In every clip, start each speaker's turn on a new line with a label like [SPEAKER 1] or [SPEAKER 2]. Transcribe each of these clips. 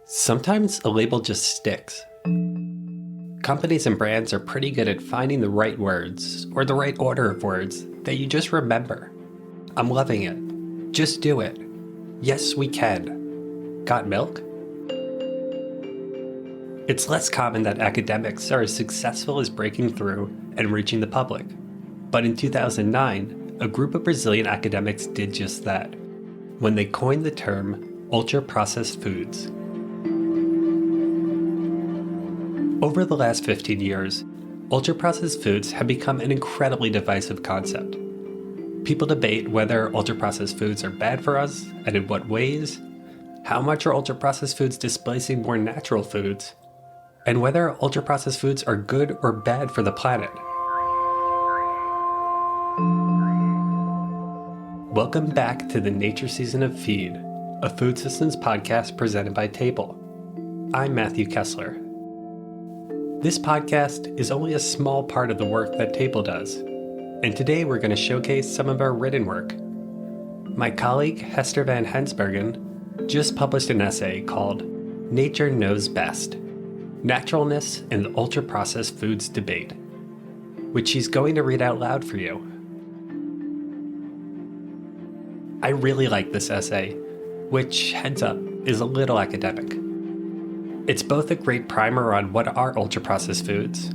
[SPEAKER 1] Sometimes a label just sticks. Companies and brands are pretty good at finding the right words, or the right order of words, that you just remember. I'm loving it. Just do it. Yes, we can. Got milk? It's less common that academics are as successful as breaking through and reaching the public. But in 2009, a group of Brazilian academics did just that, when they coined the term ultra-processed foods. Over the last 15 years, ultra-processed foods have become an incredibly divisive concept. People debate whether ultra-processed foods are bad for us and in what ways, how much are ultra-processed foods displacing more natural foods, and whether ultra-processed foods are good or bad for the planet. Welcome back to the Nature Season of Feed, a food systems podcast presented by Table. I'm Matthew Kessler. This podcast is only a small part of the work that Table does, and today we're going to showcase some of our written work. My colleague Hester van Hensbergen just published an essay called Nature Knows Best: Naturalness in the Ultra-Processed Foods Debate, which she's going to read out loud for you. I really like this essay, which, heads up, is a little academic. It's both a great primer on what are ultra-processed foods,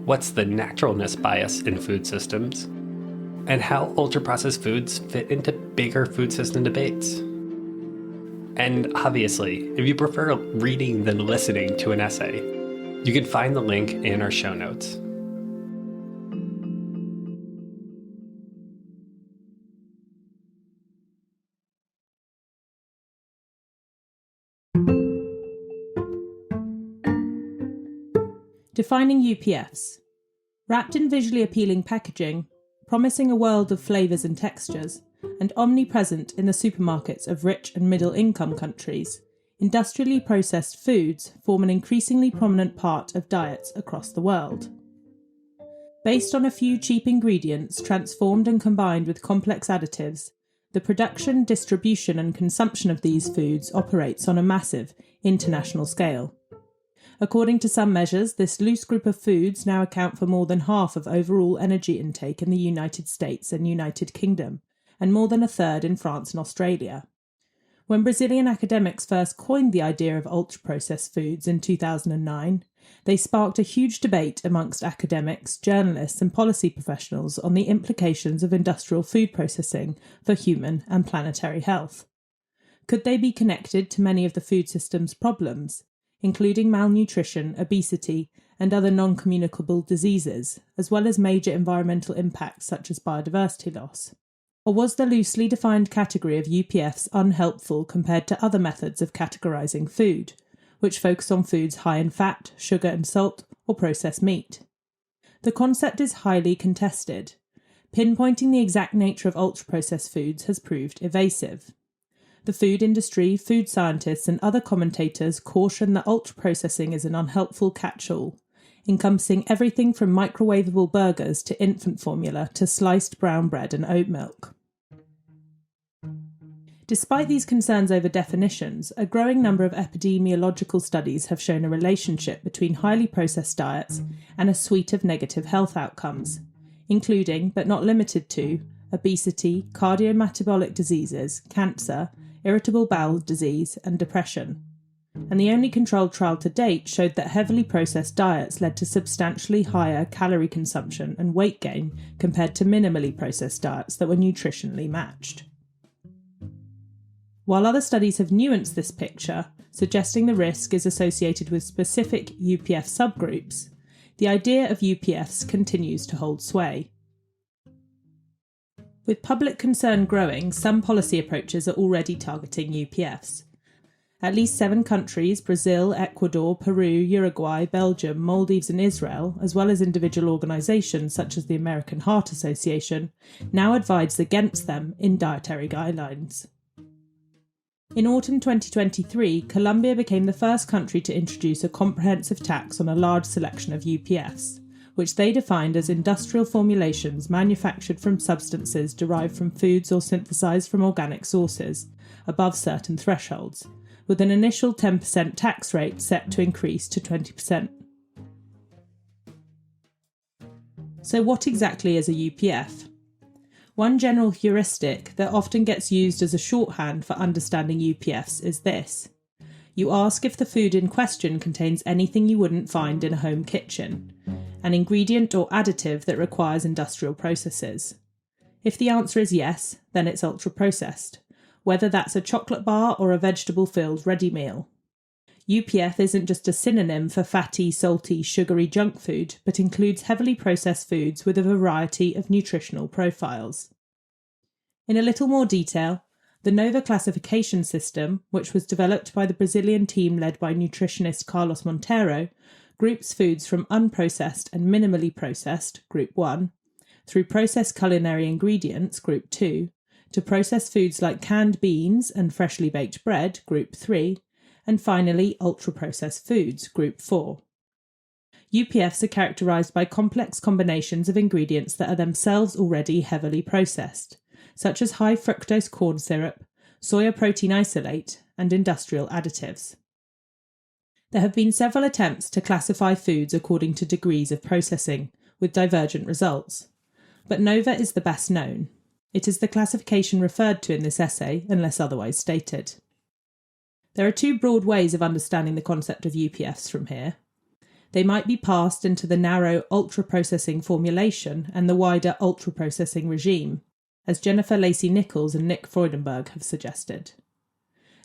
[SPEAKER 1] what's the naturalness bias in food systems, and how ultra-processed foods fit into bigger food system debates. And obviously, if you prefer reading than listening to an essay, you can find the link in our show notes.
[SPEAKER 2] Defining UPFs. Wrapped in visually appealing packaging, promising a world of flavours and textures, and omnipresent in the supermarkets of rich and middle-income countries, industrially processed foods form an increasingly prominent part of diets across the world. Based on a few cheap ingredients transformed and combined with complex additives, the production, distribution and consumption of these foods operates on a massive international scale. According to some measures, this loose group of foods now account for more than half of overall energy intake in the United States and United Kingdom, and more than a third in France and Australia. When Brazilian academics first coined the idea of ultra-processed foods in 2009, they sparked a huge debate amongst academics, journalists and policy professionals on the implications of industrial food processing for human and planetary health. Could they be connected to many of the food system's problems, including malnutrition, obesity, and other non-communicable diseases, as well as major environmental impacts such as biodiversity loss? Or was the loosely defined category of UPFs unhelpful compared to other methods of categorizing food, which focus on foods high in fat, sugar and salt, or processed meat? The concept is highly contested. Pinpointing the exact nature of ultra-processed foods has proved evasive. The food industry, food scientists and other commentators caution that ultra-processing is an unhelpful catch-all, encompassing everything from microwavable burgers to infant formula to sliced brown bread and oat milk. Despite these concerns over definitions, a growing number of epidemiological studies have shown a relationship between highly processed diets and a suite of negative health outcomes, including, but not limited to, obesity, cardiometabolic diseases, cancer, irritable bowel disease, and depression. And the only controlled trial to date showed that heavily processed diets led to substantially higher calorie consumption and weight gain compared to minimally processed diets that were nutritionally matched. While other studies have nuanced this picture, suggesting the risk is associated with specific UPF subgroups, the idea of UPFs continues to hold sway. With public concern growing, some policy approaches are already targeting UPFs. At least 7 countries, Brazil, Ecuador, Peru, Uruguay, Belgium, Maldives and Israel, as well as individual organisations such as the American Heart Association, now advise against them in dietary guidelines. In autumn 2023, Colombia became the first country to introduce a comprehensive tax on a large selection of UPFs, which they defined as industrial formulations manufactured from substances derived from foods or synthesized from organic sources, above certain thresholds, with an initial 10% tax rate set to increase to 20%. So what exactly is a UPF? One general heuristic that often gets used as a shorthand for understanding UPFs is this. You ask if the food in question contains anything you wouldn't find in a home kitchen, an ingredient or additive that requires industrial processes. If the answer is yes, then it's ultra-processed, whether that's a chocolate bar or a vegetable-filled ready meal. UPF isn't just a synonym for fatty, salty, sugary junk food, but includes heavily processed foods with a variety of nutritional profiles. In a little more detail, the NOVA classification system, which was developed by the Brazilian team led by nutritionist Carlos Monteiro, groups foods from unprocessed and minimally processed, Group 1, through processed culinary ingredients, Group 2, to processed foods like canned beans and freshly baked bread, Group 3, and finally ultra-processed foods, Group 4. UPFs are characterised by complex combinations of ingredients that are themselves already heavily processed, such as high fructose corn syrup, soya protein isolate, and industrial additives. There have been several attempts to classify foods according to degrees of processing, with divergent results, but NOVA is the best known. It is the classification referred to in this essay, unless otherwise stated. There are two broad ways of understanding the concept of UPFs from here. They might be parsed into the narrow ultra-processing formulation and the wider ultra-processing regime, as Jennifer Lacey-Nichols and Nick Freudenberg have suggested.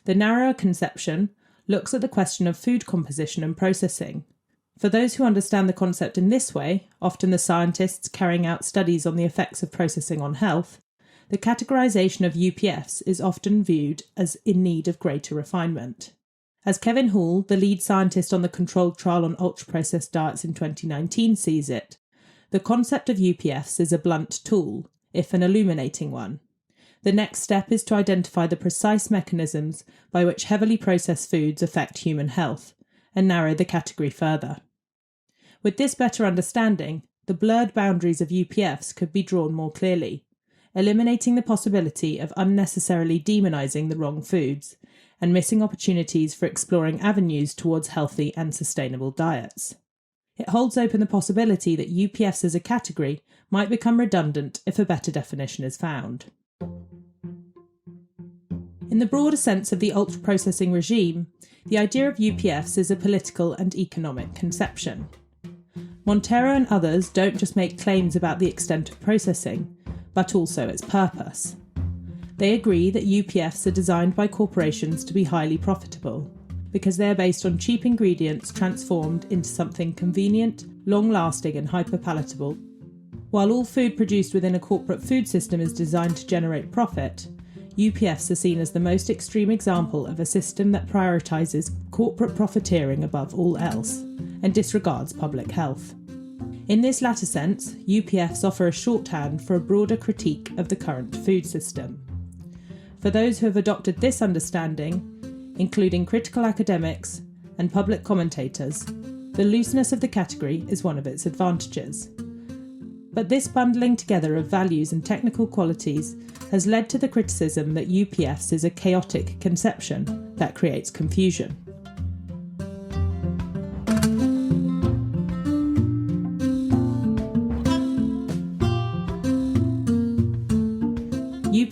[SPEAKER 2] The narrower conception looks at the question of food composition and processing. For those who understand the concept in this way, often the scientists carrying out studies on the effects of processing on health, the categorization of UPFs is often viewed as in need of greater refinement. As Kevin Hall, the lead scientist on the controlled trial on ultra-processed diets in 2019 sees it, the concept of UPFs is a blunt tool, if an illuminating one. The next step is to identify the precise mechanisms by which heavily processed foods affect human health, and narrow the category further. With this better understanding, the blurred boundaries of UPFs could be drawn more clearly, eliminating the possibility of unnecessarily demonising the wrong foods and missing opportunities for exploring avenues towards healthy and sustainable diets. It holds open the possibility that UPFs as a category might become redundant if a better definition is found. In the broader sense of the ultra-processing regime, the idea of UPFs is a political and economic conception. Monteiro and others don't just make claims about the extent of processing, but also its purpose. They agree that UPFs are designed by corporations to be highly profitable, because they are based on cheap ingredients transformed into something convenient, long-lasting and hyper-palatable. While all food produced within a corporate food system is designed to generate profit, UPFs are seen as the most extreme example of a system that prioritises corporate profiteering above all else, and disregards public health. In this latter sense, UPFs offer a shorthand for a broader critique of the current food system. For those who have adopted this understanding, including critical academics and public commentators, the looseness of the category is one of its advantages. But this bundling together of values and technical qualities has led to the criticism that UPFs is a chaotic conception that creates confusion.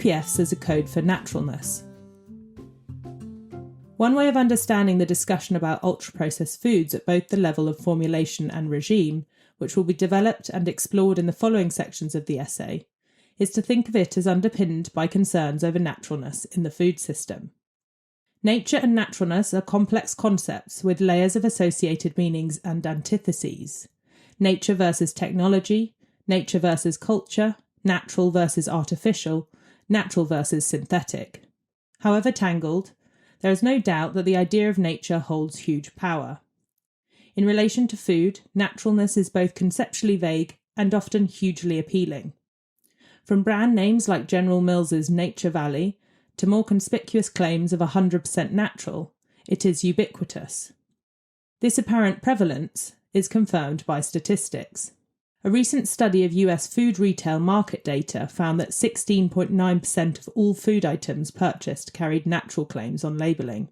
[SPEAKER 2] UPFs as a code for naturalness. One way of understanding the discussion about ultra-processed foods at both the level of formulation and regime, which will be developed and explored in the following sections of the essay, is to think of it as underpinned by concerns over naturalness in the food system. Nature and naturalness are complex concepts with layers of associated meanings and antitheses. Nature versus technology, nature versus culture, natural versus artificial, natural versus synthetic. However tangled, there is no doubt that the idea of nature holds huge power. In relation to food, naturalness is both conceptually vague and often hugely appealing. From brand names like General Mills's Nature Valley to more conspicuous claims of 100% natural, it is ubiquitous. This apparent prevalence is confirmed by statistics. A recent study of US food retail market data found that 16.9% of all food items purchased carried natural claims on labelling.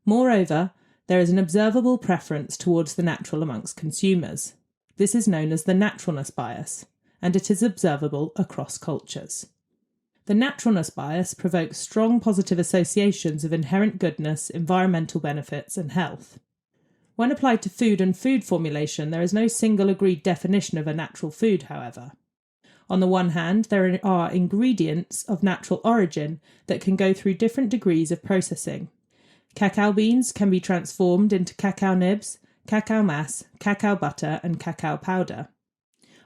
[SPEAKER 2] Moreover, there is an observable preference towards the natural amongst consumers. This is known as the naturalness bias, and it is observable across cultures. The naturalness bias provokes strong positive associations of inherent goodness, environmental benefits, and health. When applied to food and food formulation, there is no single agreed definition of a natural food, however. On the one hand, there are ingredients of natural origin that can go through different degrees of processing. Cacao beans can be transformed into cacao nibs, cacao mass, cacao butter, and cacao powder.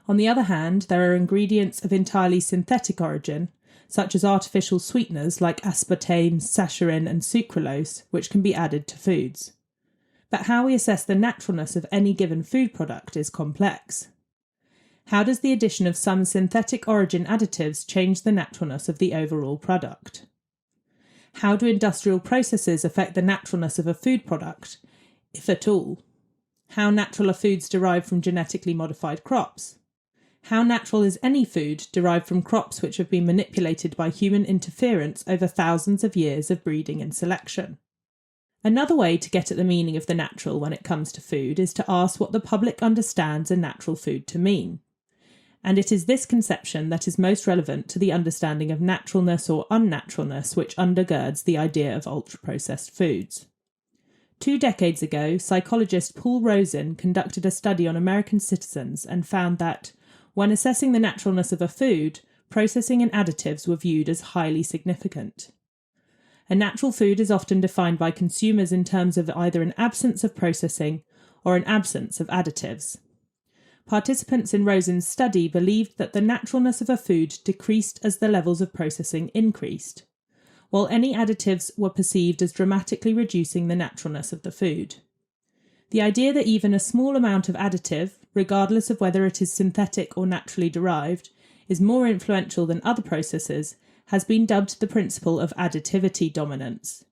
[SPEAKER 2] On the other hand, there are ingredients of entirely synthetic origin, such as artificial sweeteners like aspartame, saccharin, and sucralose, which can be added to foods. But how we assess the naturalness of any given food product is complex. How does the addition of some synthetic origin additives change the naturalness of the overall product? How do industrial processes affect the naturalness of a food product, if at all? How natural are foods derived from genetically modified crops? How natural is any food derived from crops which have been manipulated by human interference over thousands of years of breeding and selection? Another way to get at the meaning of the natural when it comes to food is to ask what the public understands a natural food to mean. And it is this conception that is most relevant to the understanding of naturalness or unnaturalness which undergirds the idea of ultra-processed foods. 2 decades ago, psychologist Paul Rosen conducted a study on American citizens and found that, when assessing the naturalness of a food, processing and additives were viewed as highly significant. A natural food is often defined by consumers in terms of either an absence of processing or an absence of additives. Participants in Rosen's study believed that the naturalness of a food decreased as the levels of processing increased, while any additives were perceived as dramatically reducing the naturalness of the food. The idea that even a small amount of additive, regardless of whether it is synthetic or naturally derived, is more influential than other processes has been dubbed the principle of additivity dominance,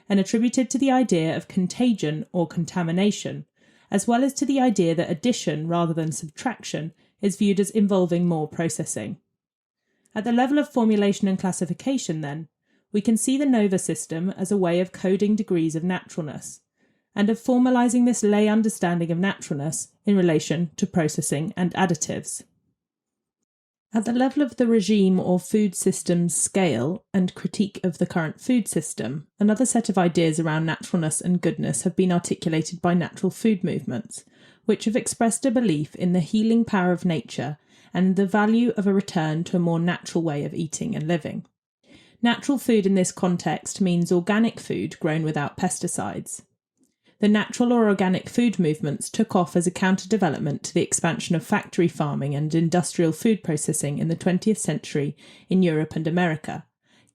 [SPEAKER 2] and attributed to the idea of contagion or contamination, as well as to the idea that addition rather than subtraction is viewed as involving more processing. At the level of formulation and classification, then, we can see the NOVA system as a way of coding degrees of naturalness, and of formalising this lay understanding of naturalness in relation to processing and additives. At the level of the regime or food system's scale and critique of the current food system, another set of ideas around naturalness and goodness have been articulated by natural food movements, which have expressed a belief in the healing power of nature and the value of a return to a more natural way of eating and living. Natural food in this context means organic food grown without pesticides. The natural or organic food movements took off as a counter-development to the expansion of factory farming and industrial food processing in the 20th century in Europe and America,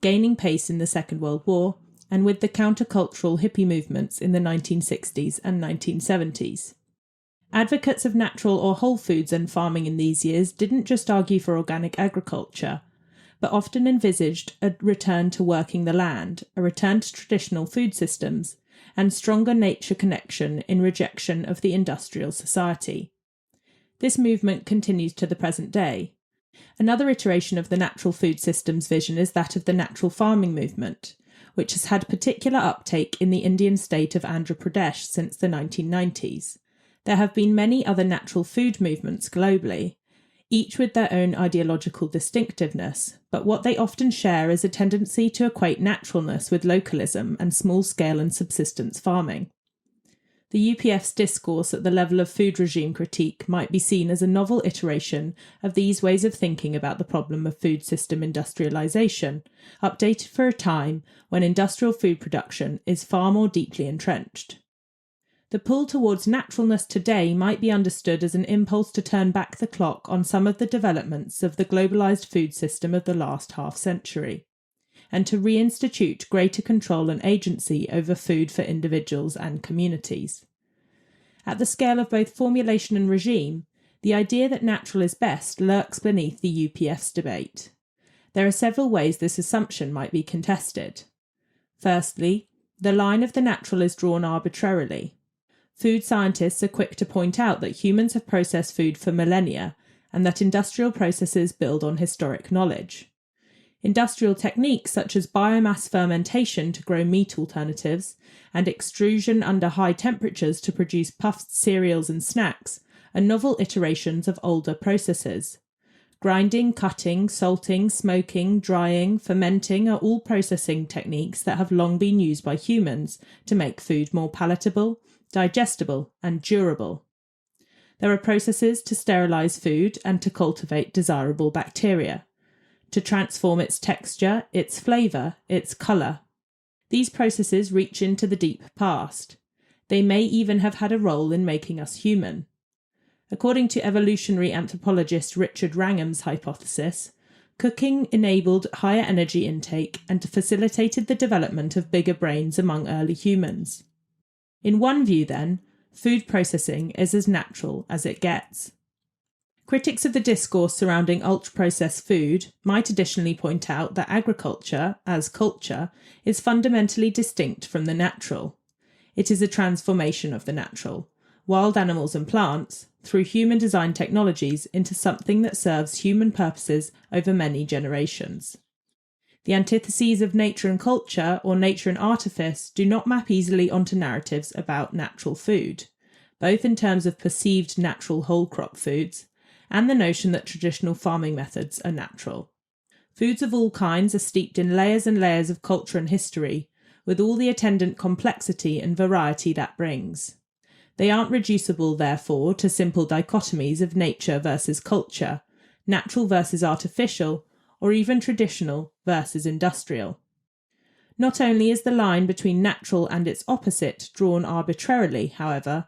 [SPEAKER 2] gaining pace in the Second World War, and with the countercultural hippie movements in the 1960s and 1970s. Advocates of natural or whole foods and farming in these years didn't just argue for organic agriculture, but often envisaged a return to working the land, a return to traditional food systems, and stronger nature connection in rejection of the industrial society. This movement continues to the present day. Another iteration of the natural food systems vision is that of the natural farming movement, which has had particular uptake in the Indian state of Andhra Pradesh since the 1990s. There have been many other natural food movements globally, each with their own ideological distinctiveness, but what they often share is a tendency to equate naturalness with localism and small-scale and subsistence farming. The UPFs discourse at the level of food regime critique might be seen as a novel iteration of these ways of thinking about the problem of food system industrialisation, updated for a time when industrial food production is far more deeply entrenched. The pull towards naturalness today might be understood as an impulse to turn back the clock on some of the developments of the globalised food system of the last half-century, and to reinstitute greater control and agency over food for individuals and communities. At the scale of both formulation and regime, the idea that natural is best lurks beneath the UPFs debate. There are several ways this assumption might be contested. Firstly, the line of the natural is drawn arbitrarily. Food scientists are quick to point out that humans have processed food for millennia and that industrial processes build on historic knowledge. Industrial techniques such as biomass fermentation to grow meat alternatives and extrusion under high temperatures to produce puffed cereals and snacks are novel iterations of older processes. Grinding, cutting, salting, smoking, drying, fermenting are all processing techniques that have long been used by humans to make food more palatable, digestible, and durable. There are processes to sterilize food and to cultivate desirable bacteria, to transform its texture, its flavour, its colour. These processes reach into the deep past. They may even have had a role in making us human. According to evolutionary anthropologist Richard Wrangham's hypothesis, cooking enabled higher energy intake and facilitated the development of bigger brains among early humans. In one view, then, food processing is as natural as it gets. Critics of the discourse surrounding ultra-processed food might additionally point out that agriculture, as culture, is fundamentally distinct from the natural. It is a transformation of the natural, wild animals and plants, through human-designed technologies into something that serves human purposes over many generations. The antitheses of nature and culture, or nature and artifice, do not map easily onto narratives about natural food, both in terms of perceived natural whole-crop foods and the notion that traditional farming methods are natural. Foods of all kinds are steeped in layers and layers of culture and history, with all the attendant complexity and variety that brings. They aren't reducible, therefore, to simple dichotomies of nature versus culture, natural versus artificial, or even traditional versus industrial. Not only is the line between natural and its opposite drawn arbitrarily, however,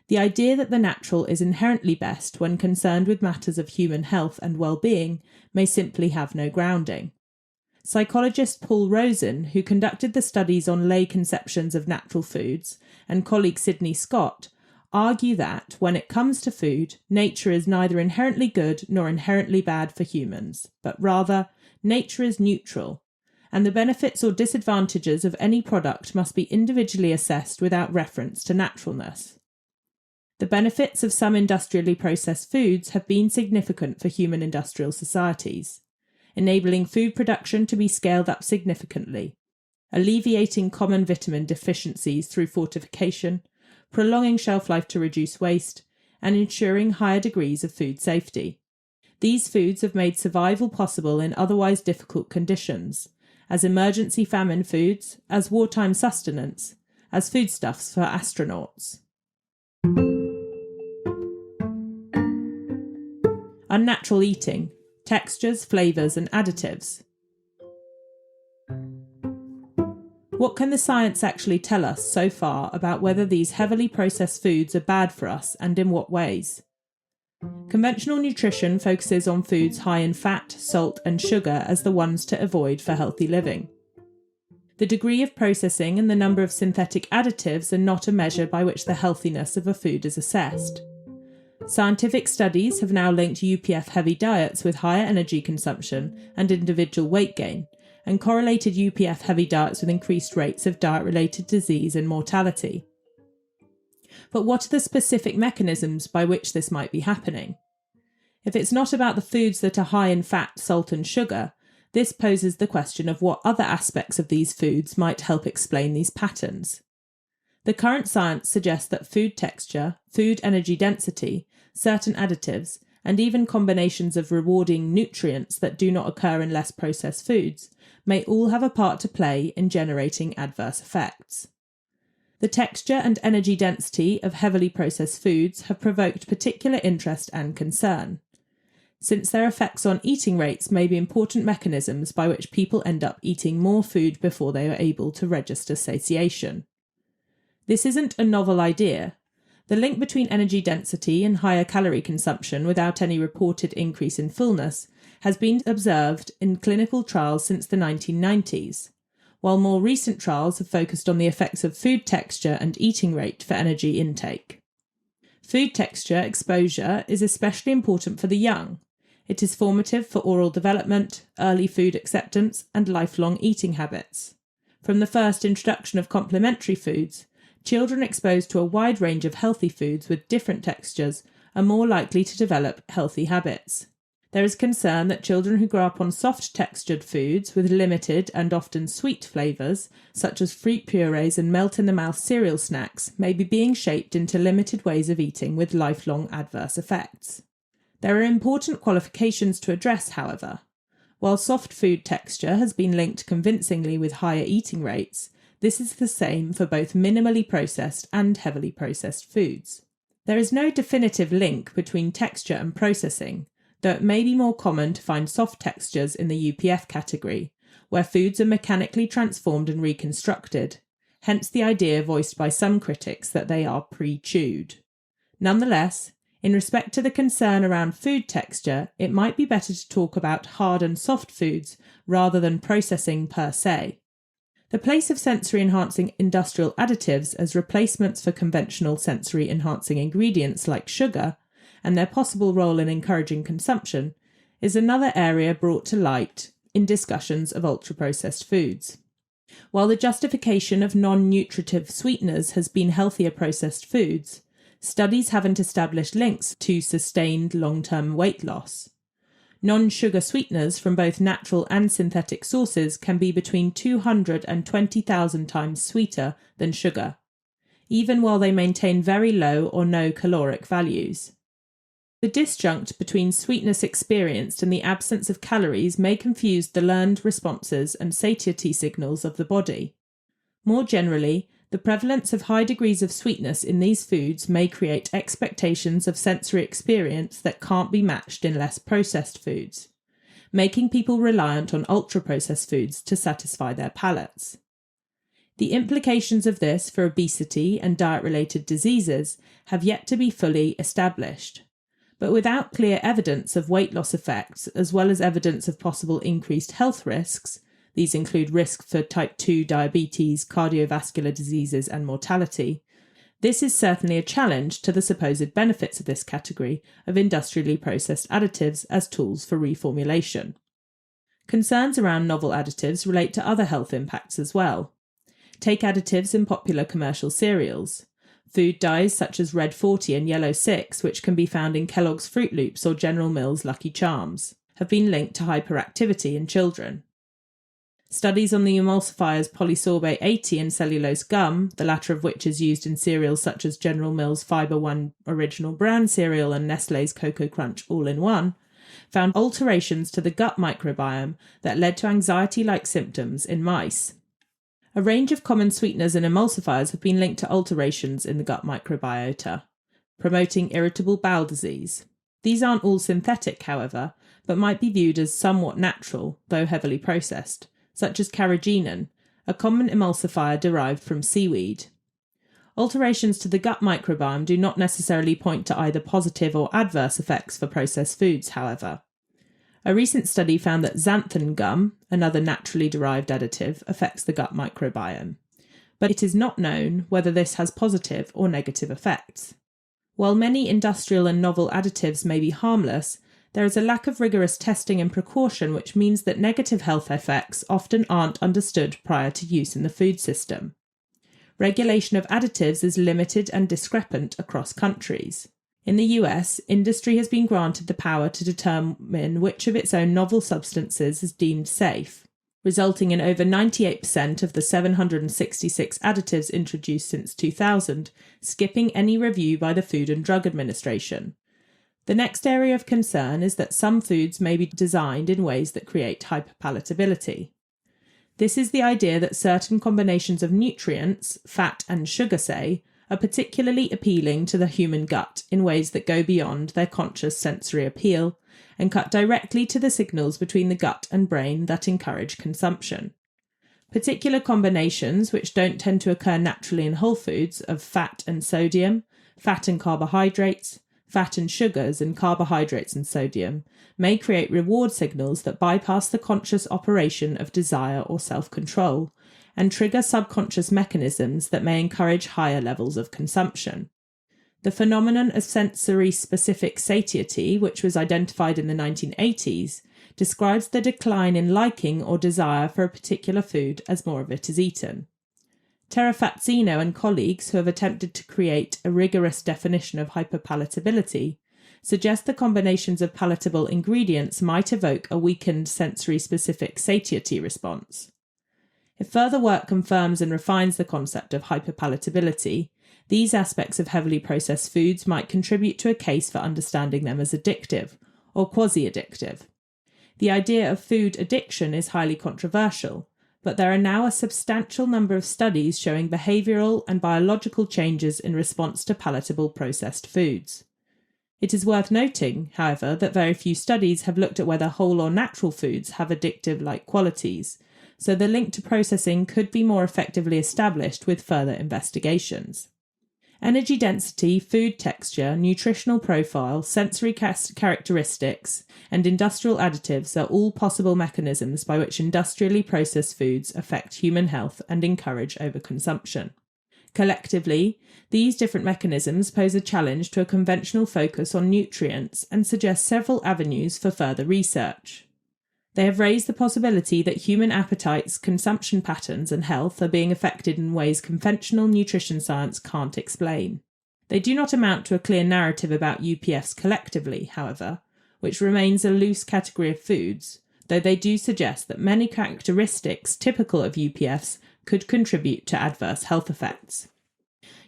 [SPEAKER 2] the idea that the natural is inherently best when concerned with matters of human health and well-being may simply have no grounding. Psychologist Paul Rosen, who conducted the studies on lay conceptions of natural foods, and colleague Sidney Scott, argue that, when it comes to food, nature is neither inherently good nor inherently bad for humans, but rather, nature is neutral, and the benefits or disadvantages of any product must be individually assessed without reference to naturalness. The benefits of some industrially processed foods have been significant for human industrial societies, enabling food production to be scaled up significantly, alleviating common vitamin deficiencies through fortification, prolonging shelf life to reduce waste, and ensuring higher degrees of food safety. These foods have made survival possible in otherwise difficult conditions, as emergency famine foods, as wartime sustenance, as foodstuffs for astronauts. Unnatural eating, textures, flavours and additives. What can the science actually tell us so far about whether these heavily processed foods are bad for us and in what ways? Conventional nutrition focuses on foods high in fat, salt and sugar as the ones to avoid for healthy living. The degree of processing and the number of synthetic additives are not a measure by which the healthiness of a food is assessed. Scientific studies have now linked UPF-heavy diets with higher energy consumption and individual weight gain, and correlated UPF-heavy diets with increased rates of diet-related disease and mortality. But what are the specific mechanisms by which this might be happening? If it's not about the foods that are high in fat, salt and sugar, this poses the question of what other aspects of these foods might help explain these patterns. The current science suggests that food texture, food energy density, certain additives, and even combinations of rewarding nutrients that do not occur in less processed foods may all have a part to play in generating adverse effects. The texture and energy density of heavily processed foods have provoked particular interest and concern, since their effects on eating rates may be important mechanisms by which people end up eating more food before they are able to register satiation. This isn't a novel idea. The link between energy density and higher calorie consumption without any reported increase in fullness has been observed in clinical trials since the 1990s, while more recent trials have focused on the effects of food texture and eating rate for energy intake. Food texture exposure is especially important for the young. It is formative for oral development, early food acceptance, and lifelong eating habits. From the first introduction of complementary foods, children exposed to a wide range of healthy foods with different textures are more likely to develop healthy habits. There is concern that children who grow up on soft-textured foods with limited and often sweet flavours, such as fruit purees and melt-in-the-mouth cereal snacks, may be being shaped into limited ways of eating with lifelong adverse effects. There are important qualifications to address, however. While soft food texture has been linked convincingly with higher eating rates, this is the same for both minimally processed and heavily processed foods. There is no definitive link between texture and processing, though it may be more common to find soft textures in the UPF category, where foods are mechanically transformed and reconstructed, hence the idea voiced by some critics that they are pre-chewed. Nonetheless, in respect to the concern around food texture, it might be better to talk about hard and soft foods rather than processing per se. The place of sensory-enhancing industrial additives as replacements for conventional sensory-enhancing ingredients like sugar, and their possible role in encouraging consumption, is another area brought to light in discussions of ultra-processed foods. While the justification of non-nutritive sweeteners has been healthier processed foods, studies haven't established links to sustained long-term weight loss. Non-sugar sweeteners from both natural and synthetic sources can be between 200 and 20,000 times sweeter than sugar, even while they maintain very low or no caloric values. The disjunct between sweetness experienced and the absence of calories may confuse the learned responses and satiety signals of the body. More generally, the prevalence of high degrees of sweetness in these foods may create expectations of sensory experience that can't be matched in less processed foods, making people reliant on ultra-processed foods to satisfy their palates. The implications of this for obesity and diet-related diseases have yet to be fully established. But without clear evidence of weight loss effects, as well as evidence of possible increased health risks, these include risk for type 2 diabetes, cardiovascular diseases, and mortality, this is certainly a challenge to the supposed benefits of this category of industrially processed additives as tools for reformulation. Concerns around novel additives relate to other health impacts as well. Take additives in popular commercial cereals. Food dyes such as Red 40 and Yellow 6, which can be found in Kellogg's Fruit Loops or General Mills Lucky Charms, have been linked to hyperactivity in children. Studies on the emulsifiers polysorbate 80 and cellulose gum, the latter of which is used in cereals such as General Mills Fiber One Original Bran cereal and Nestlé's Cocoa Crunch All-in-One, found alterations to the gut microbiome that led to anxiety-like symptoms in mice. A range of common sweeteners and emulsifiers have been linked to alterations in the gut microbiota, promoting irritable bowel disease. These aren't all synthetic, however, but might be viewed as somewhat natural, though heavily processed, such as carrageenan, a common emulsifier derived from seaweed. Alterations to the gut microbiome do not necessarily point to either positive or adverse effects for processed foods, however. A recent study found that xanthan gum, another naturally derived additive, affects the gut microbiome, but it is not known whether this has positive or negative effects. While many industrial and novel additives may be harmless, there is a lack of rigorous testing and precaution, which means that negative health effects often aren't understood prior to use in the food system. Regulation of additives is limited and discrepant across countries. In the US, industry has been granted the power to determine which of its own novel substances is deemed safe, resulting in over 98% of the 766 additives introduced since 2000 skipping any review by the Food and Drug Administration. The next area of concern is that some foods may be designed in ways that create hyperpalatability. This is the idea that certain combinations of nutrients, fat and sugar say, are particularly appealing to the human gut in ways that go beyond their conscious sensory appeal and cut directly to the signals between the gut and brain that encourage consumption. Particular combinations, which don't tend to occur naturally in whole foods, of fat and sodium, fat and carbohydrates, fat and sugars and carbohydrates and sodium, may create reward signals that bypass the conscious operation of desire or self-control, and trigger subconscious mechanisms that may encourage higher levels of consumption. The phenomenon of sensory-specific satiety, which was identified in the 1980s, describes the decline in liking or desire for a particular food as more of it is eaten. Terafazzino and colleagues, who have attempted to create a rigorous definition of hyperpalatability, suggest the combinations of palatable ingredients might evoke a weakened sensory-specific satiety response. If further work confirms and refines the concept of hyperpalatability, these aspects of heavily processed foods might contribute to a case for understanding them as addictive, or quasi-addictive. The idea of food addiction is highly controversial, but there are now a substantial number of studies showing behavioural and biological changes in response to palatable processed foods. It is worth noting, however, that very few studies have looked at whether whole or natural foods have addictive-like qualities, so the link to processing could be more effectively established with further investigations. Energy density, food texture, nutritional profile, sensory characteristics, and industrial additives are all possible mechanisms by which industrially processed foods affect human health and encourage overconsumption. Collectively, these different mechanisms pose a challenge to a conventional focus on nutrients and suggest several avenues for further research. They have raised the possibility that human appetites, consumption patterns, and health are being affected in ways conventional nutrition science can't explain. They do not amount to a clear narrative about UPFs collectively, however, which remains a loose category of foods, though they do suggest that many characteristics typical of UPFs could contribute to adverse health effects.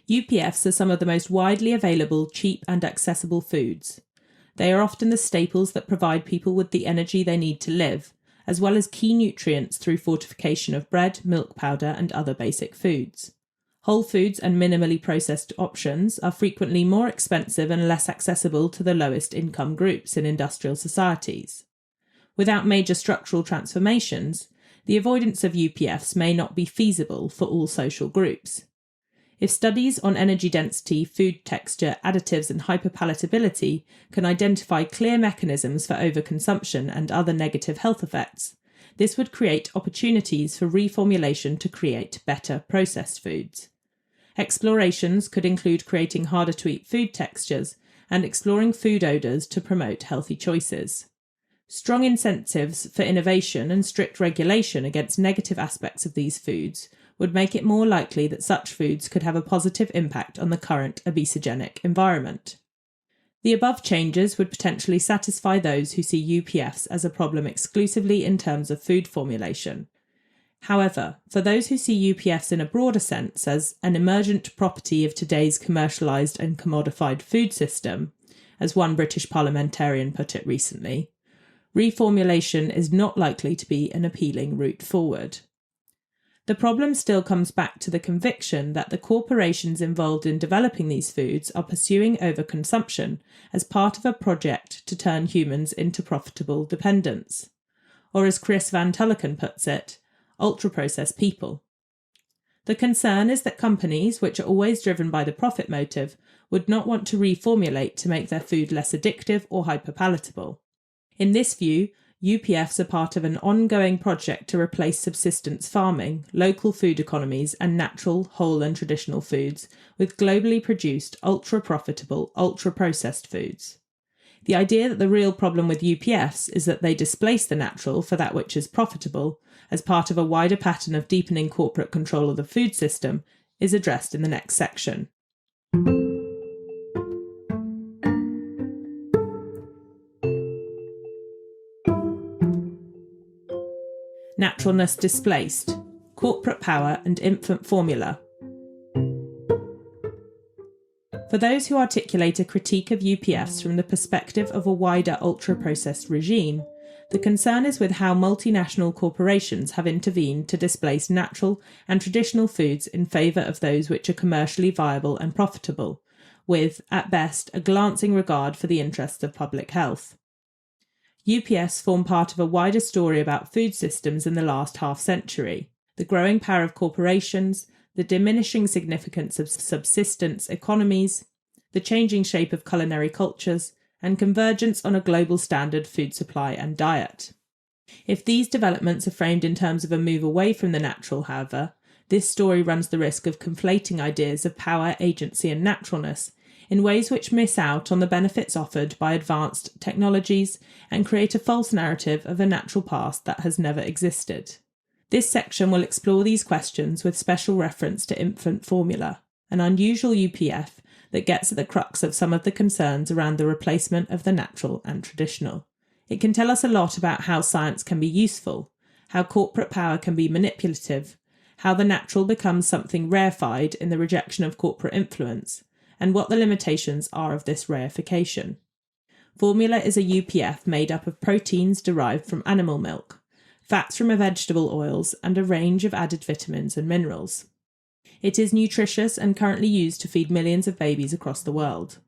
[SPEAKER 2] UPFs are some of the most widely available, cheap, and accessible foods. They are often the staples that provide people with the energy they need to live, as well as key nutrients through fortification of bread, milk powder, and other basic foods. Whole foods and minimally processed options are frequently more expensive and less accessible to the lowest income groups in industrial societies. Without major structural transformations, the avoidance of UPFs may not be feasible for all social groups. If studies on energy density, food texture, additives, and hyperpalatability can identify clear mechanisms for overconsumption and other negative health effects, this would create opportunities for reformulation to create better processed foods. Explorations could include creating harder-to-eat food textures and exploring food odours to promote healthy choices. Strong incentives for innovation and strict regulation against negative aspects of these foods would make it more likely that such foods could have a positive impact on the current obesogenic environment. The above changes would potentially satisfy those who see UPFs as a problem exclusively in terms of food formulation. However, for those who see UPFs in a broader sense as an emergent property of today's commercialised and commodified food system, as one British parliamentarian put it recently, reformulation is not likely to be an appealing route forward. The problem still comes back to the conviction that the corporations involved in developing these foods are pursuing overconsumption as part of a project to turn humans into profitable dependents. Or as Chris Van Tulloken puts it, ultra-processed people. The concern is that companies, which are always driven by the profit motive, would not want to reformulate to make their food less addictive or hyperpalatable. In this view, UPFs are part of an ongoing project to replace subsistence farming, local food economies, and natural, whole and traditional foods with globally produced, ultra-profitable, ultra-processed foods. The idea that the real problem with UPFs is that they displace the natural for that which is profitable, as part of a wider pattern of deepening corporate control of the food system, is addressed in the next section. Naturalness displaced, corporate power and infant formula. For those who articulate a critique of UPFs from the perspective of a wider ultra-processed regime, the concern is with how multinational corporations have intervened to displace natural and traditional foods in favour of those which are commercially viable and profitable, with, at best, a glancing regard for the interests of public health. UPFs form part of a wider story about food systems in the last half-century, the growing power of corporations, the diminishing significance of subsistence economies, the changing shape of culinary cultures, and convergence on a global standard food supply and diet. If these developments are framed in terms of a move away from the natural, however, this story runs the risk of conflating ideas of power, agency, and naturalness in ways which miss out on the benefits offered by advanced technologies and create a false narrative of a natural past that has never existed. This section will explore these questions with special reference to infant formula, an unusual UPF that gets at the crux of some of the concerns around the replacement of the natural and traditional. It can tell us a lot about how science can be useful, how corporate power can be manipulative, how the natural becomes something rarefied in the rejection of corporate influence, and what the limitations are of this reification. Formula is a UPF made up of proteins derived from animal milk, fats from vegetable oils, and a range of added vitamins and minerals. It is nutritious and currently used to feed millions of babies across the world.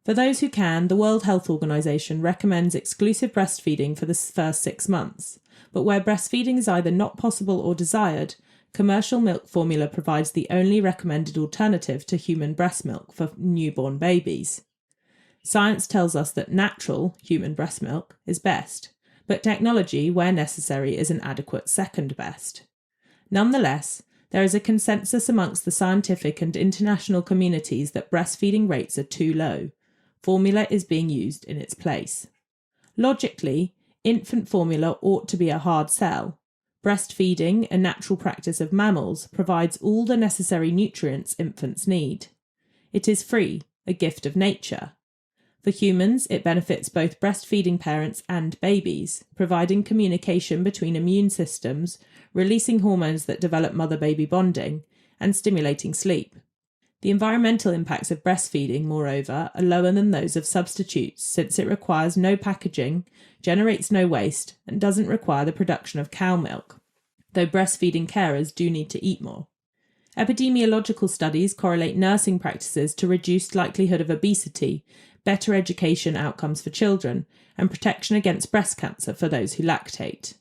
[SPEAKER 2] For those who can, the World Health Organization recommends exclusive breastfeeding for the first 6 months, but where breastfeeding is either not possible or desired, commercial milk formula provides the only recommended alternative to human breast milk for newborn babies. Science tells us that natural, human breast milk, is best, but technology, where necessary, is an adequate second best. Nonetheless, there is a consensus amongst the scientific and international communities that breastfeeding rates are too low. Formula is being used in its place. Logically, infant formula ought to be a hard sell. Breastfeeding, a natural practice of mammals, provides all the necessary nutrients infants need. It is free, a gift of nature. For humans, it benefits both breastfeeding parents and babies, providing communication between immune systems, releasing hormones that develop mother-baby bonding, and stimulating sleep. The environmental impacts of breastfeeding, moreover, are lower than those of substitutes, since it requires no packaging, generates no waste, and doesn't require the production of cow milk, though breastfeeding carers do need to eat more. Epidemiological studies correlate nursing practices to reduced likelihood of obesity, better education outcomes for children, and protection against breast cancer for those who lactate.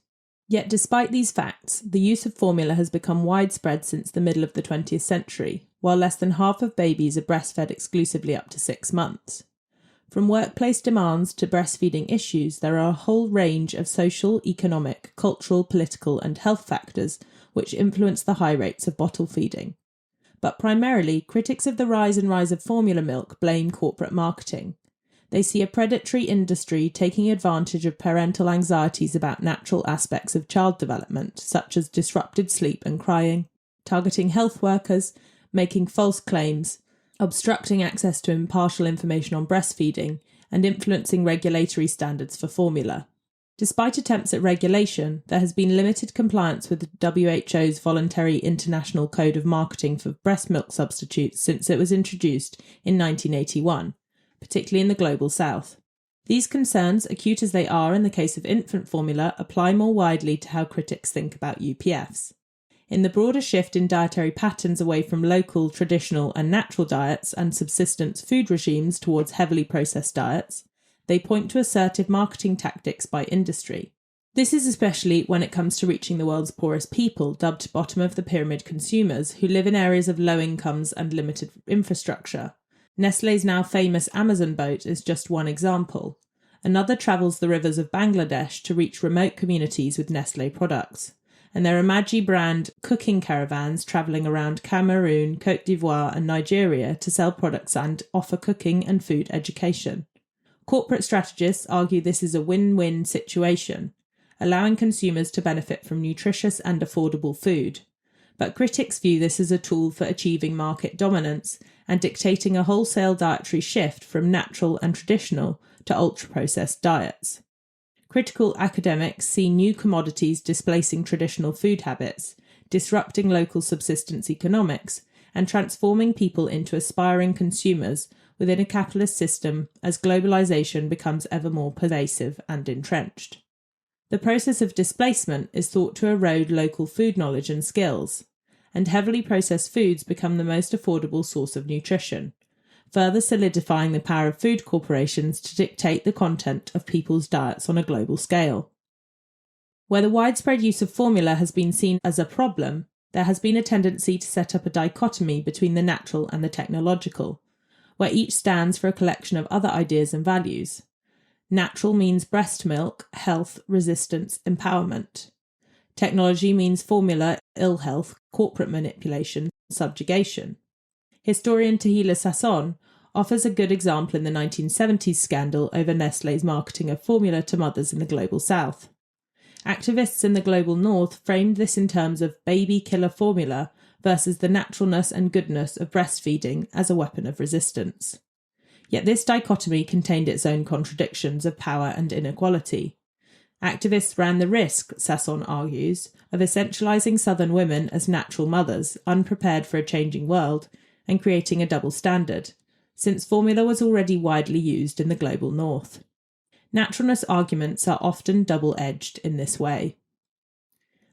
[SPEAKER 2] Yet despite these facts, the use of formula has become widespread since the middle of the 20th century, while less than half of babies are breastfed exclusively up to 6 months. From workplace demands to breastfeeding issues, there are a whole range of social, economic, cultural, political, and health factors which influence the high rates of bottle feeding. But primarily, critics of the rise of formula milk blame corporate marketing. They see a predatory industry taking advantage of parental anxieties about natural aspects of child development, such as disrupted sleep and crying, targeting health workers, making false claims, obstructing access to impartial information on breastfeeding, and influencing regulatory standards for formula. Despite attempts at regulation, there has been limited compliance with the WHO's voluntary International Code of Marketing for breast milk substitutes since it was introduced in 1981, particularly in the Global South. These concerns, acute as they are in the case of infant formula, apply more widely to how critics think about UPFs. In the broader shift in dietary patterns away from local, traditional and natural diets and subsistence food regimes towards heavily processed diets, they point to assertive marketing tactics by industry. This is especially when it comes to reaching the world's poorest people, dubbed bottom of the pyramid consumers, who live in areas of low incomes and limited infrastructure. Nestlé's now famous Amazon boat is just one example. Another travels the rivers of Bangladesh to reach remote communities with Nestlé products. And there are Maggi brand cooking caravans travelling around Cameroon, Côte d'Ivoire and Nigeria to sell products and offer cooking and food education. Corporate strategists argue this is a win-win situation, allowing consumers to benefit from nutritious and affordable food. But critics view this as a tool for achieving market dominance and dictating a wholesale dietary shift from natural and traditional to ultra-processed diets. Critical academics see new commodities displacing traditional food habits, disrupting local subsistence economics, and transforming people into aspiring consumers within a capitalist system as globalization becomes ever more pervasive and entrenched. The process of displacement is thought to erode local food knowledge and skills, and heavily processed foods become the most affordable source of nutrition, further solidifying the power of food corporations to dictate the content of people's diets on a global scale. Where the widespread use of formula has been seen as a problem, there has been a tendency to set up a dichotomy between the natural and the technological, where each stands for a collection of other ideas and values. Natural means breast milk, health, resistance, empowerment. Technology means formula, ill health, corporate manipulation, subjugation. Historian Tahila Sasson offers a good example in the 1970s scandal over Nestlé's marketing of formula to mothers in the Global South. Activists in the Global North framed this in terms of baby killer formula versus the naturalness and goodness of breastfeeding as a weapon of resistance. Yet this dichotomy contained its own contradictions of power and inequality. Activists ran the risk, Sasson argues, of essentialising southern women as natural mothers, unprepared for a changing world, and creating a double standard, since formula was already widely used in the global north. Naturalness arguments are often double-edged in this way.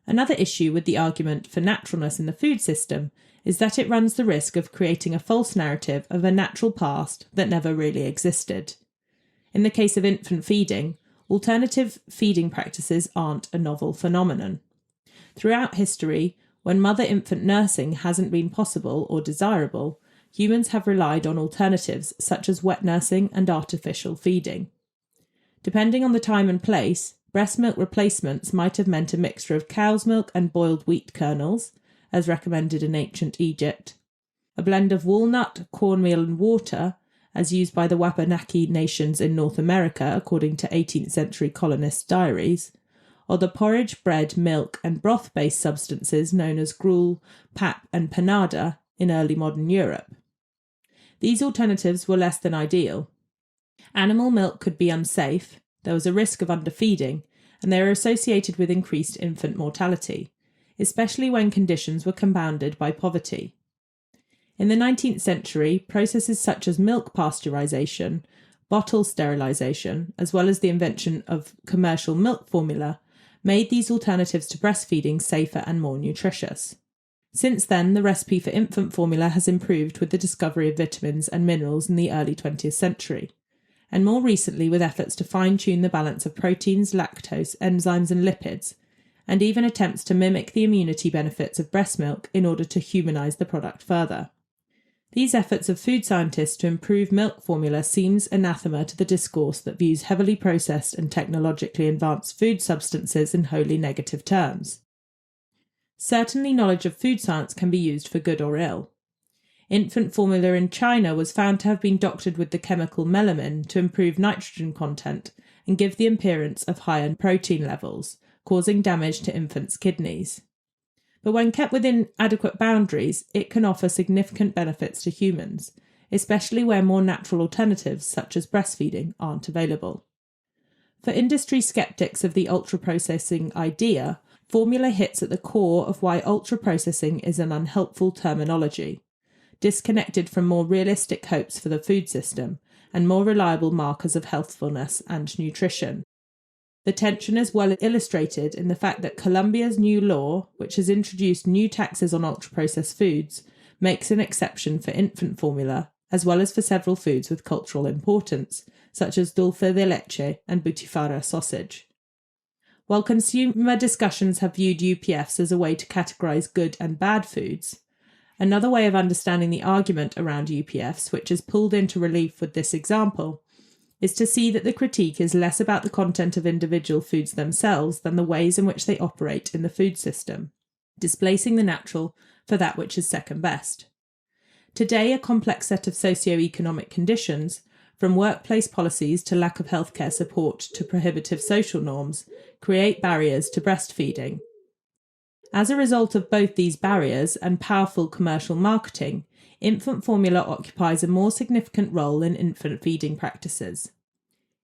[SPEAKER 2] Another issue with the argument for naturalness in the food system is that it runs the risk of creating a false narrative of a natural past that never really existed. In the case of infant feeding, alternative feeding practices aren't a novel phenomenon. Throughout history, when mother-infant nursing hasn't been possible or desirable, humans have relied on alternatives such as wet nursing and artificial feeding. Depending on the time and place, breast milk replacements might have meant a mixture of cow's milk and boiled wheat kernels, as recommended in ancient Egypt, a blend of walnut, cornmeal and water, as used by the Wabanaki nations in North America according to 18th century colonist diaries, or the porridge, bread, milk and broth-based substances known as gruel, pap and panada in early modern Europe. These alternatives were less than ideal. Animal milk could be unsafe, there was a risk of underfeeding, and they were associated with increased infant mortality, especially when conditions were compounded by poverty. In the 19th century, processes such as milk pasteurisation, bottle sterilisation, as well as the invention of commercial milk formula, made these alternatives to breastfeeding safer and more nutritious. Since then, the recipe for infant formula has improved with the discovery of vitamins and minerals in the early 20th century, and more recently with efforts to fine-tune the balance of proteins, lactose, enzymes and lipids, and even attempts to mimic the immunity benefits of breast milk in order to humanise the product further. These efforts of food scientists to improve milk formula seems anathema to the discourse that views heavily processed and technologically advanced food substances in wholly negative terms. Certainly knowledge of food science can be used for good or ill. Infant formula in China was found to have been doctored with the chemical melamine to improve nitrogen content and give the appearance of higher protein levels, causing damage to infants' kidneys. But when kept within adequate boundaries, it can offer significant benefits to humans, especially where more natural alternatives such as breastfeeding aren't available. For industry skeptics of the ultra-processing idea, formula hits at the core of why ultra-processing is an unhelpful terminology, disconnected from more realistic hopes for the food system and more reliable markers of healthfulness and nutrition. The tension is well illustrated in the fact that Colombia's new law, which has introduced new taxes on ultra-processed foods, makes an exception for infant formula, as well as for several foods with cultural importance, such as dulce de leche and butifarra sausage. While consumer discussions have viewed UPFs as a way to categorise good and bad foods, another way of understanding the argument around UPFs, which is pulled into relief with this example, is to see that the critique is less about the content of individual foods themselves than the ways in which they operate in the food system, displacing the natural for that which is second best. Today, a complex set of socio-economic conditions, from workplace policies to lack of healthcare support to prohibitive social norms, create barriers to breastfeeding. As a result of both these barriers and powerful commercial marketing, infant formula occupies a more significant role in infant feeding practices.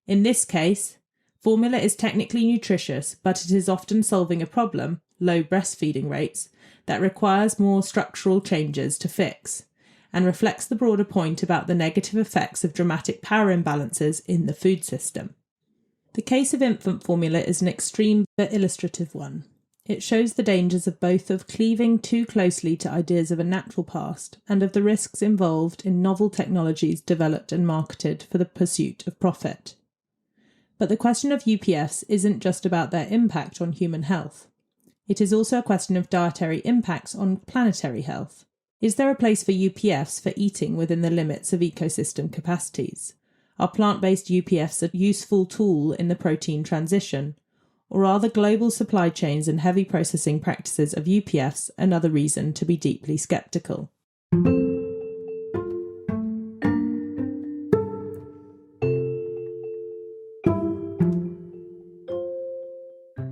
[SPEAKER 2] In this case, formula is technically nutritious, but it is often solving a problem, low breastfeeding rates, that requires more structural changes to fix, and reflects the broader point about the negative effects of dramatic power imbalances in the food system. The case of infant formula is an extreme but illustrative one. It shows the dangers of both of cleaving too closely to ideas of a natural past and of the risks involved in novel technologies developed and marketed for the pursuit of profit. But the question of UPFs isn't just about their impact on human health. It is also a question of dietary impacts on planetary health. Is there a place for UPFs for eating within the limits of ecosystem capacities? Are plant-based UPFs a useful tool in the protein transition? Or are the global supply chains and heavy processing practices of UPFs another reason to be deeply sceptical?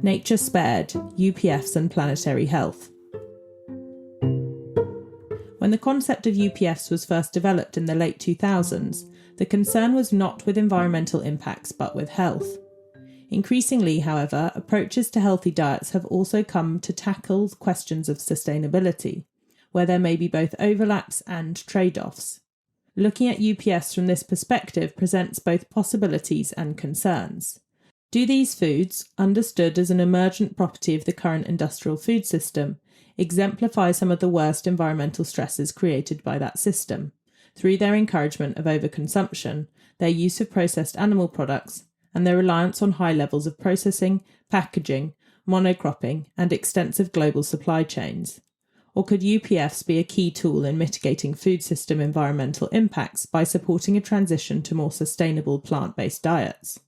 [SPEAKER 2] Nature Spared, UPFs and Planetary Health. When the concept of UPFs was first developed in the late 2000s, the concern was not with environmental impacts but with health. Increasingly, however, approaches to healthy diets have also come to tackle questions of sustainability, where there may be both overlaps and trade-offs. Looking at UPFs from this perspective presents both possibilities and concerns. Do these foods, understood as an emergent property of the current industrial food system, exemplify some of the worst environmental stresses created by that system, through their encouragement of overconsumption, their use of processed animal products, and their reliance on high levels of processing, packaging, monocropping, and extensive global supply chains? Or could UPFs be a key tool in mitigating food system environmental impacts by supporting a transition to more sustainable plant-based diets?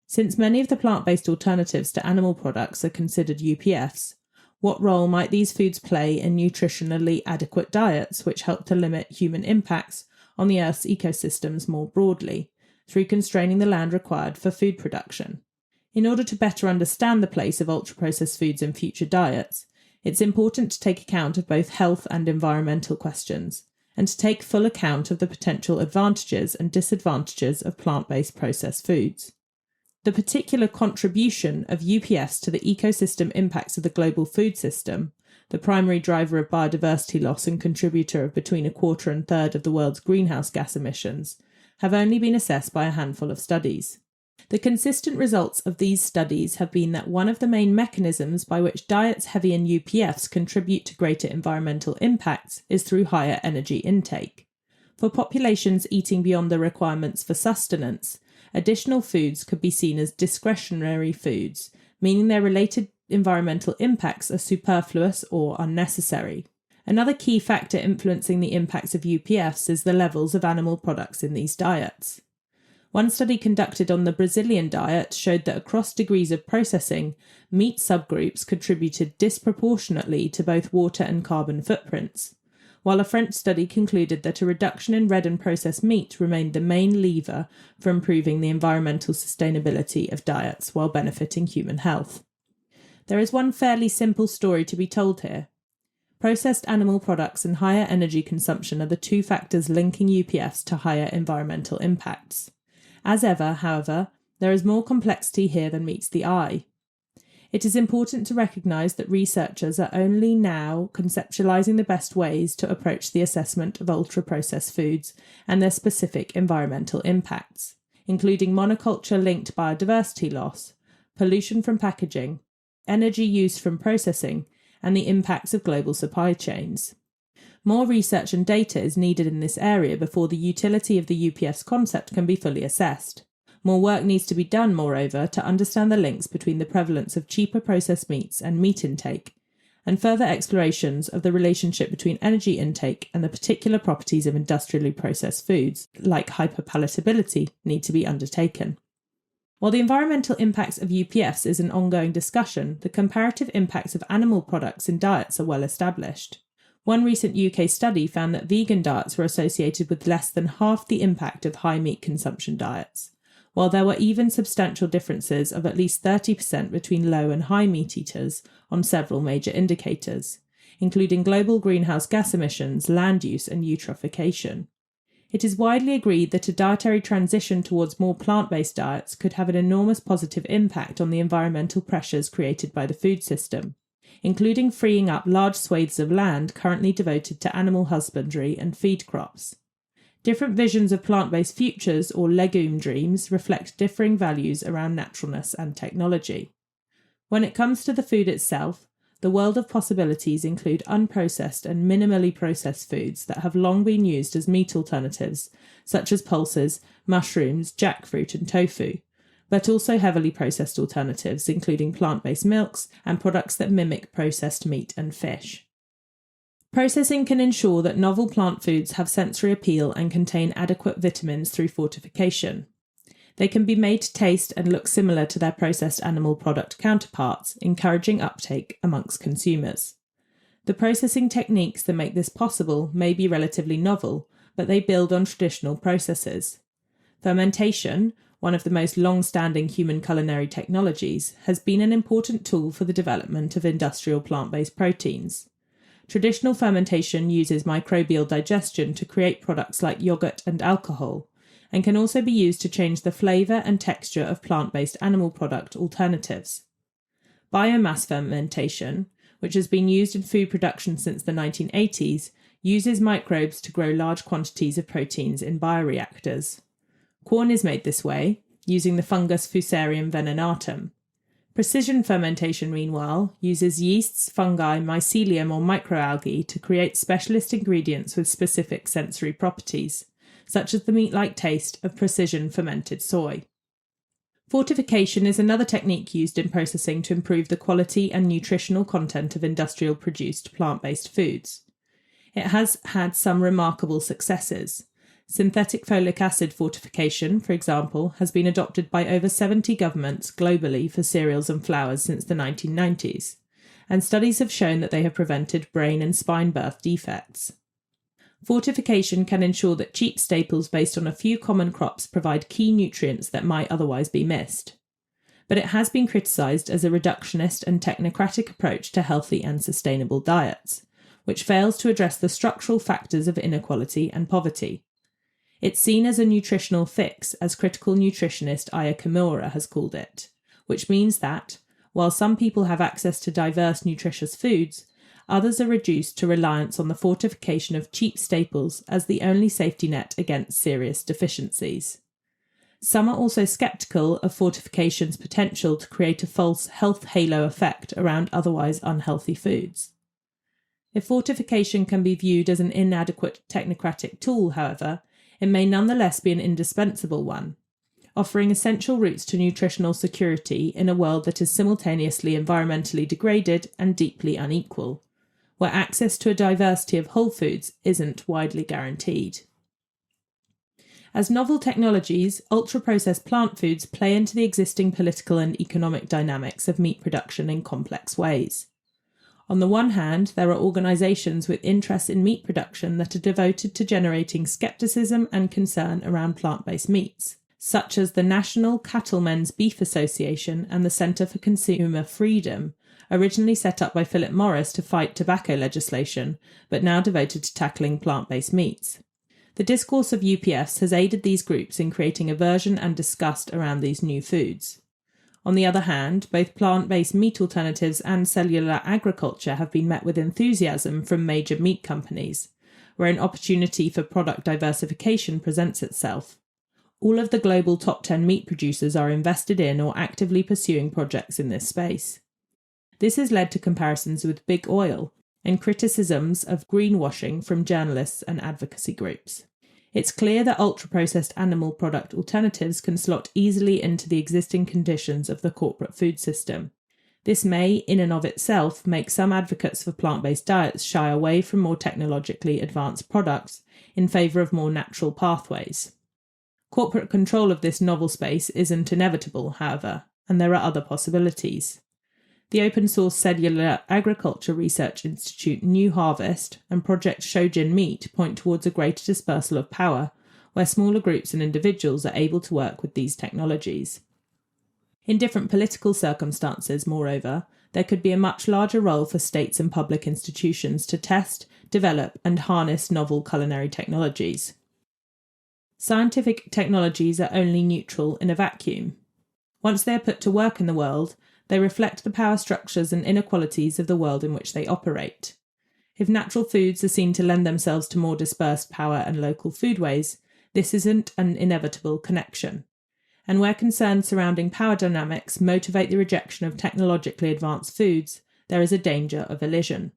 [SPEAKER 2] Since many of the plant-based alternatives to animal products are considered UPFs, what role might these foods play in nutritionally adequate diets which help to limit human impacts on the Earth's ecosystems more broadly, through constraining the land required for food production? In order to better understand the place of ultra-processed foods in future diets, it's important to take account of both health and environmental questions, and to take full account of the potential advantages and disadvantages of plant-based processed foods. The particular contribution of UPFs to the ecosystem impacts of the global food system, the primary driver of biodiversity loss and contributor of between a quarter and third of the world's greenhouse gas emissions, have only been assessed by a handful of studies. The consistent results of these studies have been that one of the main mechanisms by which diets heavy in UPFs contribute to greater environmental impacts is through higher energy intake. For populations eating beyond the requirements for sustenance, additional foods could be seen as discretionary foods, meaning their related environmental impacts are superfluous or unnecessary. Another key factor influencing the impacts of UPFs is the levels of animal products in these diets. One study conducted on the Brazilian diet showed that across degrees of processing, meat subgroups contributed disproportionately to both water and carbon footprints, while a French study concluded that a reduction in red and processed meat remained the main lever for improving the environmental sustainability of diets while benefiting human health. There is one fairly simple story to be told here. Processed animal products and higher energy consumption are the two factors linking UPFs to higher environmental impacts. As ever, however, there is more complexity here than meets the eye. It is important to recognise that researchers are only now conceptualising the best ways to approach the assessment of ultra-processed foods and their specific environmental impacts, including monoculture-linked biodiversity loss, pollution from packaging, energy use from processing, and the impacts of global supply chains. More research and data is needed in this area before the utility of the UPFs concept can be fully assessed. More work needs to be done, moreover, to understand the links between the prevalence of cheaper processed meats and meat intake, and further explorations of the relationship between energy intake and the particular properties of industrially processed foods, like hyperpalatability, need to be undertaken. While the environmental impacts of UPFs is an ongoing discussion, the comparative impacts of animal products in diets are well established. One recent UK study found that vegan diets were associated with less than half the impact of high meat consumption diets, while there were even substantial differences of at least 30% between low and high meat eaters on several major indicators, including global greenhouse gas emissions, land use, and eutrophication. It is widely agreed that a dietary transition towards more plant-based diets could have an enormous positive impact on the environmental pressures created by the food system, including freeing up large swathes of land currently devoted to animal husbandry and feed crops. Different visions of plant-based futures, or legume dreams, reflect differing values around naturalness and technology. When it comes to the food itself, the world of possibilities include unprocessed and minimally processed foods that have long been used as meat alternatives, such as pulses, mushrooms, jackfruit, and tofu, but also heavily processed alternatives, including plant-based milks and products that mimic processed meat and fish. Processing can ensure that novel plant foods have sensory appeal and contain adequate vitamins through fortification. They can be made to taste and look similar to their processed animal product counterparts, encouraging uptake amongst consumers. The processing techniques that make this possible may be relatively novel, but they build on traditional processes. Fermentation, one of the most long-standing human culinary technologies, has been an important tool for the development of industrial plant-based proteins. Traditional fermentation uses microbial digestion to create products like yogurt and alcohol, and can also be used to change the flavour and texture of plant-based animal product alternatives. Biomass fermentation, which has been used in food production since the 1980s, uses microbes to grow large quantities of proteins in bioreactors. Corn is made this way, using the fungus Fusarium venenatum. Precision fermentation, meanwhile, uses yeasts, fungi, mycelium or microalgae to create specialist ingredients with specific sensory properties, such as the meat-like taste of precision fermented soy. Fortification is another technique used in processing to improve the quality and nutritional content of industrial-produced plant-based foods. It has had some remarkable successes. Synthetic folic acid fortification, for example, has been adopted by over 70 governments globally for cereals and flours since the 1990s, and studies have shown that they have prevented brain and spine birth defects. Fortification can ensure that cheap staples based on a few common crops provide key nutrients that might otherwise be missed. But it has been criticised as a reductionist and technocratic approach to healthy and sustainable diets, which fails to address the structural factors of inequality and poverty. It's seen as a nutritional fix, as critical nutritionist Aya Kimura has called it, which means that, while some people have access to diverse nutritious foods, others are reduced to reliance on the fortification of cheap staples as the only safety net against serious deficiencies. Some are also sceptical of fortification's potential to create a false health halo effect around otherwise unhealthy foods. If fortification can be viewed as an inadequate technocratic tool, however, it may nonetheless be an indispensable one, offering essential routes to nutritional security in a world that is simultaneously environmentally degraded and deeply unequal, where access to a diversity of whole foods isn't widely guaranteed. As novel technologies, ultra-processed plant foods play into the existing political and economic dynamics of meat production in complex ways. On the one hand, there are organisations with interests in meat production that are devoted to generating scepticism and concern around plant-based meats, such as the National Cattlemen's Beef Association and the Centre for Consumer Freedom, originally set up by Philip Morris to fight tobacco legislation, but now devoted to tackling plant-based meats. The discourse of UPFs has aided these groups in creating aversion and disgust around these new foods. On the other hand, both plant-based meat alternatives and cellular agriculture have been met with enthusiasm from major meat companies, where an opportunity for product diversification presents itself. All of the global top 10 meat producers are invested in or actively pursuing projects in this space. This has led to comparisons with big oil and criticisms of greenwashing from journalists and advocacy groups. It's clear that ultra-processed animal product alternatives can slot easily into the existing conditions of the corporate food system. This may, in and of itself, make some advocates for plant-based diets shy away from more technologically advanced products in favour of more natural pathways. Corporate control of this novel space isn't inevitable, however, and there are other possibilities. The open-source cellular agriculture research institute New Harvest and Project Shojin Meat point towards a greater dispersal of power, where smaller groups and individuals are able to work with these technologies. In different political circumstances, moreover, there could be a much larger role for states and public institutions to test, develop, and harness novel culinary technologies. Scientific technologies are only neutral in a vacuum. Once they are put to work in the world, they reflect the power structures and inequalities of the world in which they operate. If natural foods are seen to lend themselves to more dispersed power and local foodways, this isn't an inevitable connection. And where concerns surrounding power dynamics motivate the rejection of technologically advanced foods, there is a danger of elision.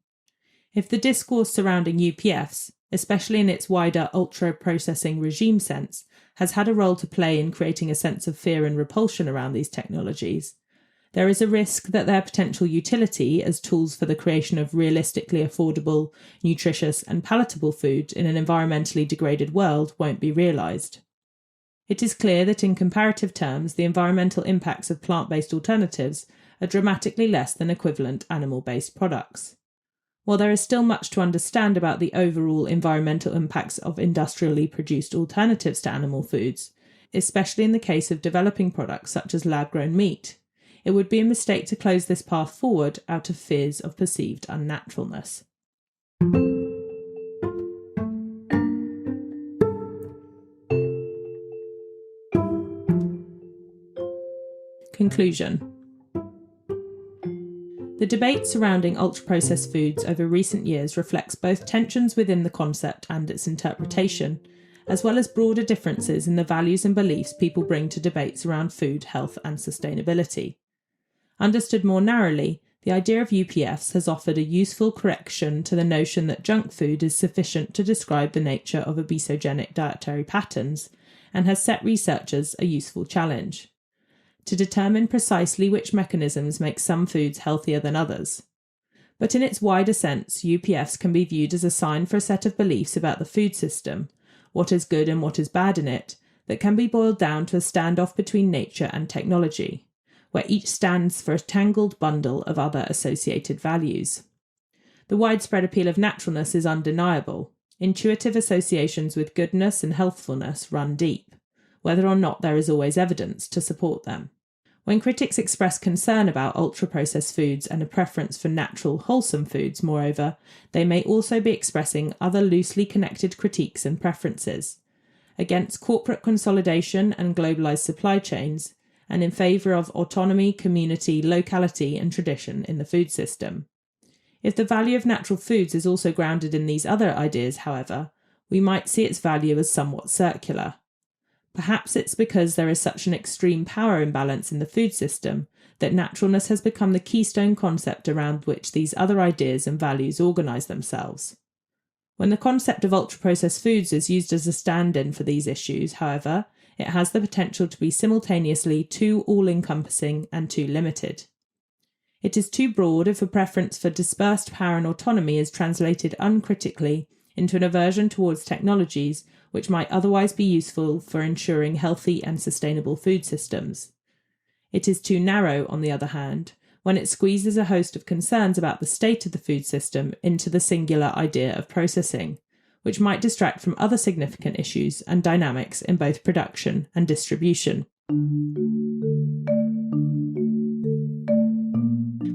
[SPEAKER 2] If the discourse surrounding UPFs, especially in its wider ultra-processing regime sense, has had a role to play in creating a sense of fear and repulsion around these technologies, there is a risk that their potential utility as tools for the creation of realistically affordable, nutritious and palatable food in an environmentally degraded world won't be realised. It is clear that in comparative terms, the environmental impacts of plant-based alternatives are dramatically less than equivalent animal-based products. While there is still much to understand about the overall environmental impacts of industrially produced alternatives to animal foods, especially in the case of developing products such as lab-grown meat, it would be a mistake to close this path forward out of fears of perceived unnaturalness. Conclusion. The debate surrounding ultra-processed foods over recent years reflects both tensions within the concept and its interpretation, as well as broader differences in the values and beliefs people bring to debates around food, health, and sustainability. Understood more narrowly, the idea of UPFs has offered a useful correction to the notion that junk food is sufficient to describe the nature of obesogenic dietary patterns, and has set researchers a useful challenge to determine precisely which mechanisms make some foods healthier than others. But in its wider sense, UPFs can be viewed as a sign for a set of beliefs about the food system, what is good and what is bad in it, that can be boiled down to a standoff between nature and technology, where each stands for a tangled bundle of other associated values. The widespread appeal of naturalness is undeniable. Intuitive associations with goodness and healthfulness run deep, whether or not there is always evidence to support them. When critics express concern about ultra-processed foods and a preference for natural, wholesome foods, moreover, they may also be expressing other loosely connected critiques and preferences against corporate consolidation and globalized supply chains, and in favour of autonomy, community, locality, and tradition in the food system. If the value of natural foods is also grounded in these other ideas, however, we might see its value as somewhat circular. Perhaps it's because there is such an extreme power imbalance in the food system that naturalness has become the keystone concept around which these other ideas and values organise themselves. When the concept of ultra-processed foods is used as a stand-in for these issues, however, it has the potential to be simultaneously too all-encompassing and too limited. It is too broad if a preference for dispersed power and autonomy is translated uncritically into an aversion towards technologies which might otherwise be useful for ensuring healthy and sustainable food systems. It is too narrow, on the other hand, when it squeezes a host of concerns about the state of the food system into the singular idea of processing, which might distract from other significant issues and dynamics in both production and distribution.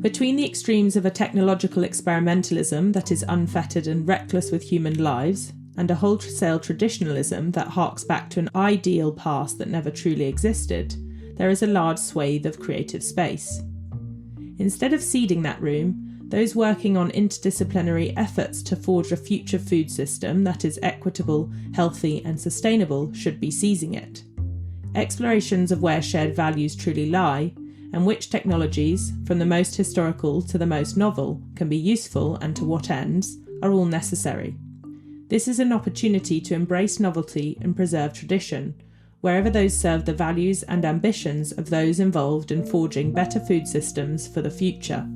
[SPEAKER 2] Between the extremes of a technological experimentalism that is unfettered and reckless with human lives, and a wholesale traditionalism that harks back to an ideal past that never truly existed, there is a large swathe of creative space. Instead of ceding that room, those working on interdisciplinary efforts to forge a future food system that is equitable, healthy, and sustainable should be seizing it. Explorations of where shared values truly lie, and which technologies, from the most historical to the most novel, can be useful and to what ends, are all necessary. This is an opportunity to embrace novelty and preserve tradition, wherever those serve the values and ambitions of those involved in forging better food systems for the future.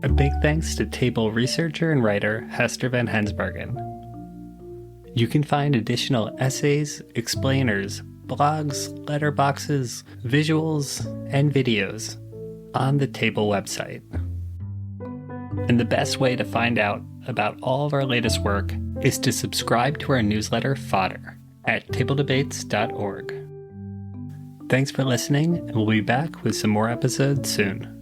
[SPEAKER 1] A big thanks to Table researcher and writer Hester Van Hensbergen. You can find additional essays, explainers, blogs, letterboxes, visuals, and videos on the Table website. And the best way to find out about all of our latest work is to subscribe to our newsletter Fodder at tabledebates.org. Thanks for listening, and we'll be back with some more episodes soon.